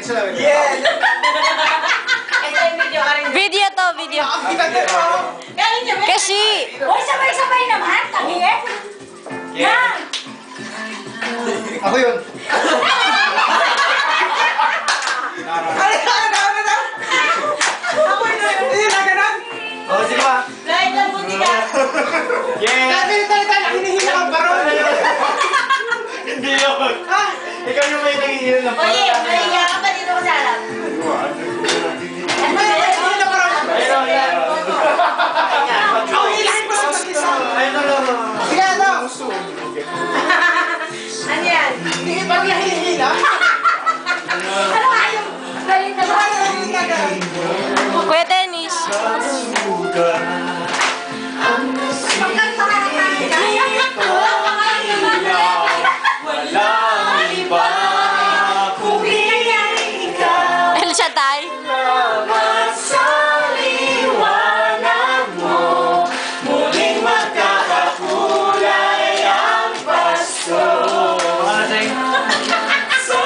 Ito lang. Yeah! Ito yung video ka rin. Video to, video. Ang ganda ko! Galing niya ba? Kasi, Uy, sabay-sabay naman. Tangin. Ha? Ako yun. Ako yun! Hindi na ganun! Oh, sige ba? Kahit lang buti ka. Yeah! Tayo, hinihila kang baron! Hindi yun. Ikaw yung may nangihil na Oye, mahiya ka pa dito ko sa harap. Hinihila ka baron! Ayun, yan. Ako hilahin mo lang mag-isa! Ayun na lang. Sige, ano? Ano yan? Hindi pag hinihila? Ano nga yung galing na ba? Kuya Dennis. Pagkanta ka Walang iba kung di ikaw. El Shaddai. Salamat sa liwanag mo. Muling magkakakulay ang Pasko. Sa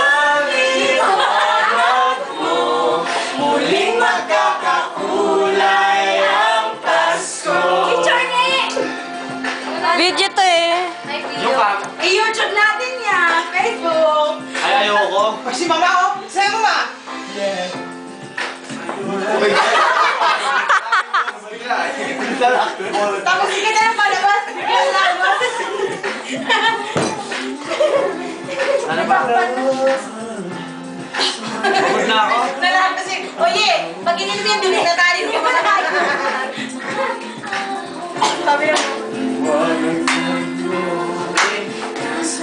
liwanag mo. Muling magkakakulay ang Pasko. Picture ni! Video to eh. Yung pa. I-YouTube natin yan. Facebook. Ay, ayoko. Pag si mama, oh! Sa'yo, mama! Tapos hindi ka na lang palabas. Yung labas. Ano ba? Pagod na ako. Nalaman kasi, oye, pag ininom yan, duli na tayo. Hindi pa na tayo. Sabi mo,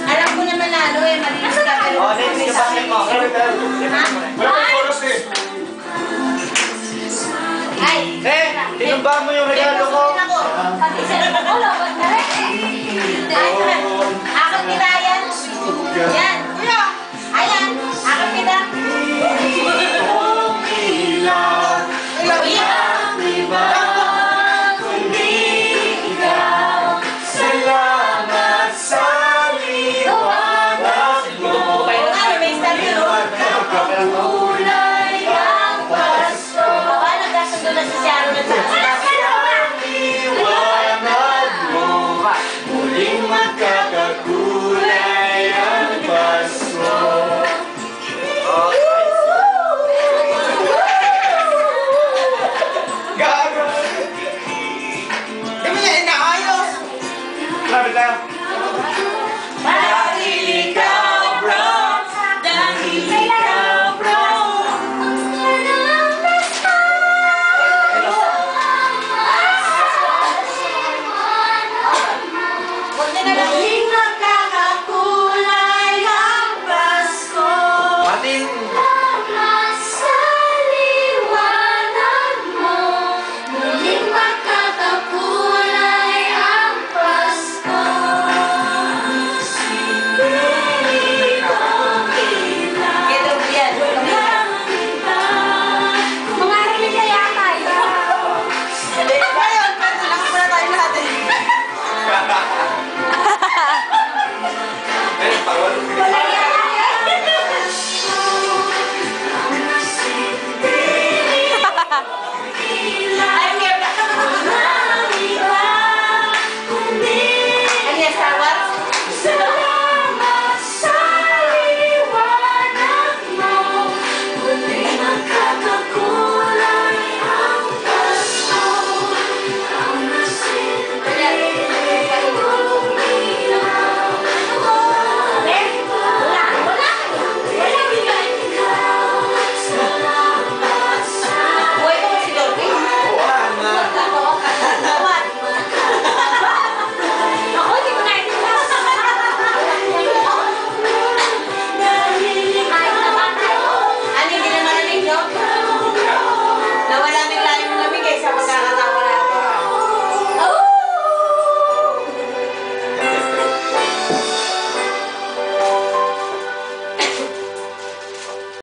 alam ko naman na ano eh, malinis ka pero... Oh, next ka bakit mo? Ay! Eh, tinumba mo yung regalo ko. Pag-isa na ako, laban na rin. Akin nila yan. Yan.